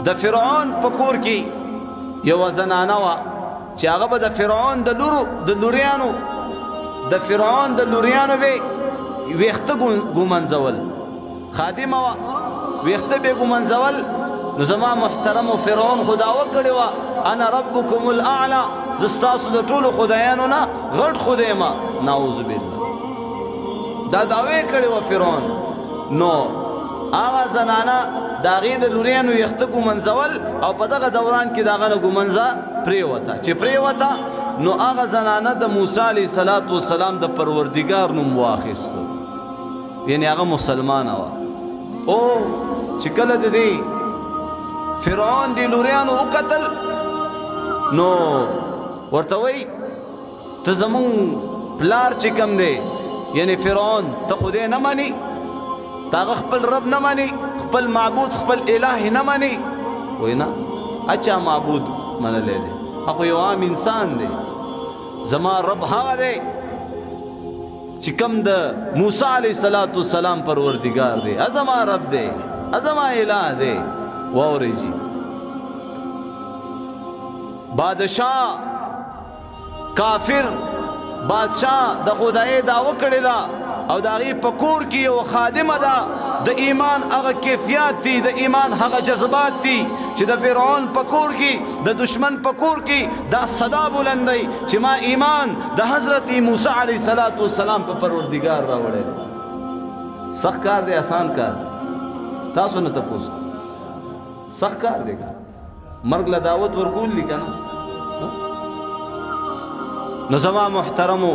د فرعون په کور کې یو زنانه وه چې هغه به د فرعون د لوریانو به ویښته ګومنځول، خادمه وه، ویښته به ګومنځول. نو زما محترمو فرعون خو دعوه کړې وه انا ربکم الاعلی، زه ستاسو د ټولو خدایانو نه غټ خدای یم. نعوذ بالله، دا دعوې کړې وه فرعون. نو هغه زنانه د هغې د لوریانو ویښته ګومنځول او په دغه دوران کې د هغه نه ګومنځه پرېوته. چې پرېوته نو هغه زنانه د موسی علیه السلام د پروردګار نوم واخیسته، یعنې هغه مسلمانه وه. او چې کله د دې فرعون دی لوریانو وکتل نو ورته وی ته زمون پلار چې کم دی، یعنی فرعون ته خدای نه مني، تاغه خپل رب نه مني، خپل معبود خپل الہ نه مني. وی نه، اچھا معبود منلی دی، اخو یو عام انسان دی. زما رب هغه دی چې کم د موسی علیه السلام پروردگار دی، ازما رب دی، ازما الہ دی. واورئ جی، بادشاہ کافر بادشاہ د خدای دعوه کړې ده او د هغې په کور کې یو خادمه ده. د ایمان هغه کیفیات دي، د ایمان هغه جذبات دي چې د فرعون په کور کې، د دشمن په کور کې دا صدا بلندی چې ما ایمان د حضرت موسی علیه السلام په پروردګار راوړی. سخت کار دی آسان کار؟ تاسو نه تپوس، سخت کار دی. مرګ له دعوت ورکول دي که نه؟ نو زما محترمو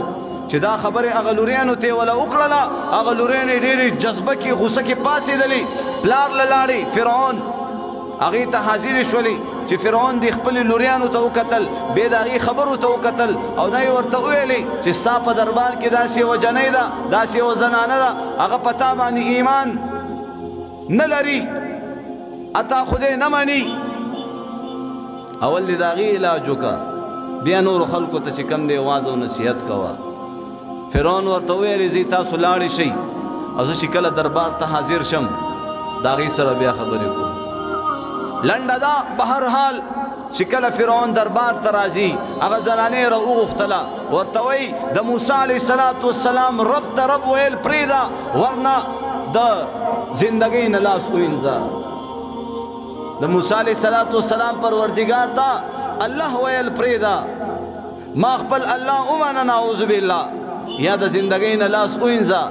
چې دا خبرې هغه لوریانو ته وله وکړله، هغه لوریانې ډېرې جذبه کې غوسه کې پاڅېدلې، پلار له لاړې فرعون هغې ته حاضرې شولې چې فرعون دې خپلې لوریانو ته وکتل، بیا د هغې خبرو ته وکتل او دا یې ورته وویلې چې ستا په دربار کې داسې یوه جنۍ ده، داسې یوه زنانه ده، هغه په تا باندې ایمان نه لري، اتا خدای نه مني. اول دې د هغې علاج وکړه، بیا نورو خلکو ته چې کم دی واز او نصیحت کوه. فرعون ورته وویلې ځئ تاسو لاړې شئ او زه چې کله دربار ته حاضر شم د هغې سره بیا خبرې کوم. لنډه ده په هر حال چې کله فرعون دربار ته راځي هغه زنانې را وغوښتله، ورته وایي د موسی علیه السلام رب ته رب ویل پرېږده ورنه د زندګۍ نه لاس ووینځه. د موسی علیه السلام پروردګار ته الله ویل پرېږده، ما خپل الله ومنه نعوذ بالله، یا د زندګۍ نه لاس ووینځه.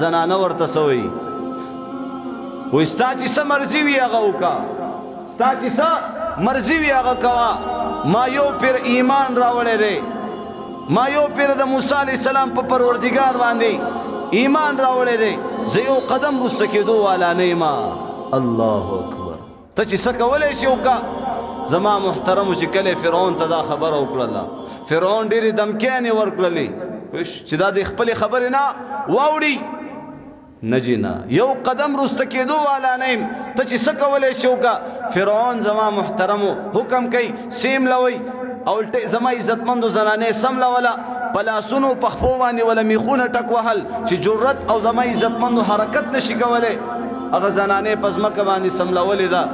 زنانه ورته څه وایي؟ وایي ستا چې څه مرضي وي هغه وکړه، ستا چې څه مرضي وي هغه کوه. ما یو پیر ایمان راوړی دی، ما یو پیر د موسی علیه السلام په پروردګار باندې ایمان راوړی دی، زه یو قدم وروسته کېدو والا نه یم. الله اکبر، ته چې څه کولی شي وکړه. زما محترمو چې کله فرعون ته دا خبره وکړله، فرعون ډېرې دمکیانې ورکړلې چې دا د خپلې خبرې نه واوړي. نه جي نه، یو قدم وروسته کېدو والا نه یم، ته چې څه کولی شي وکړه. فرعون زما محترمو حکم کوي سیم لوئ او زما عزتمندو زنانې سملوله، په لاسونو په خپو باندې وله میخونه ټک وهل چې جرت او زما عزتمندو حرکت نشي کولی. هغه زنانې په ځمکه باندې سملولې ده،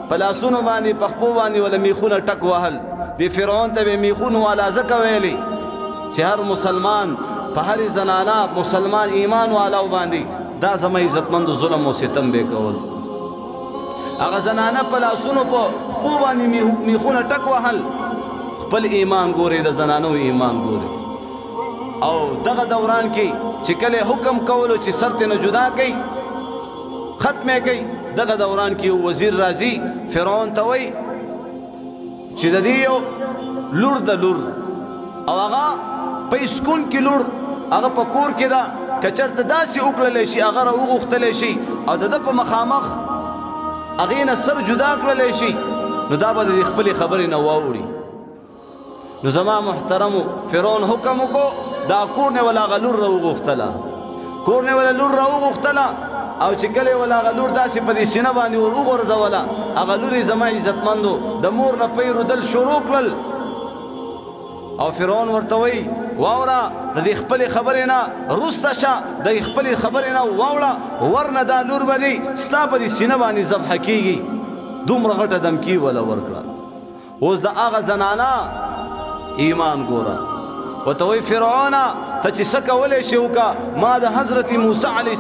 په لاسونو باندې په خپو باندې وله میخونه ټک وهل. د فرعون ته به میخونو والا ځکه ویلې چې هر مسلمان په هرې زنانه مسلمان ایمان والاو باندې دا زما عزتمندو ظلم او ستم به کول. هغه زنانه په لاسونو په خپو باندې میخونه ټک وهل، خپل ایمان ګوري، د زنانو ایمان ګوري. او دغه دوران کې چې کله حکم کولو چې سر ته نه جدا کوي ختمه کوي، دغه دوران کې وزیر راځي فرعون ته وایي چې د دې یو لور د لور او هغه په اسکون کې لور هغه په کور کې ده، که چېرته داسې وکړلی شي هغه را وغوښتلی شي او د ده په مخامخ هغې نه سر جدا کړلی شي نو دا به د خپلې خبرې نه واوړي. نو زما محترمو فرعون حکم وکړو دا کور نه ولا هغه لور را وغوښتله، کور نه ولا لور را وغوښتله او چې کله یې ولا هغه لور داسې په دې سینه باندې ور وغورځوله، هغه لور یې زما عزتمندو د مور نه پی رودل شروع کړل. او فرعون ورته وایي واوره د دې خپلې خبرې نه وروسته شه، د خپلې خبرې نه واوړه ورنه دا لور به دې ستا په دې سینه باندې ذبحه کېږي. دومره غټه دمکی ولا ورکړه. اوس د هغه زنانه ایمان ګوره ورته وایي فرعونه ته چې څه کولی شي وکړه ما د حضرت موسی علیه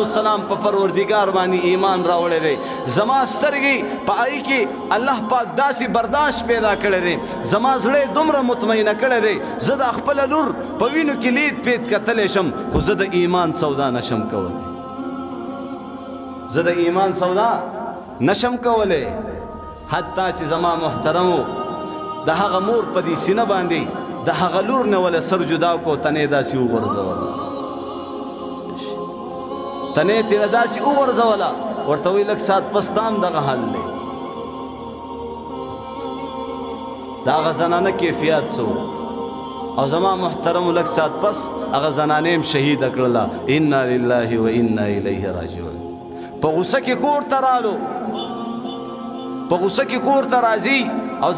السلام په پروردګار باندې ایمان راوړی دی زما سترګې په هغې کې الله پاک داسې برداشت پیدا کړی دی زما زړه دومره مطمئنه کړی دی زه د خپله لور په وینو کې لید پید کتلی شم خو زه د ایمان سودا نشم کولی زه د ایمان سودا نشم کولی حتی چې زما محترمو د هغه مور په دې سینه باندې د هغه لور نه ولا سر جدا کو تنې داسې وغورځوله تنې تېره داسې وغورځوله ورته وایي لږ ساعت پس تا هم دغه حال دی د هغه زنانه کیفیت څه او زما محترمو لږ ساعت پس هغه زنانې هم شهیده کړله انا لله و انا الیه راجعون په غوسه کې کور ته رالو په غوسه کې کور ته راځي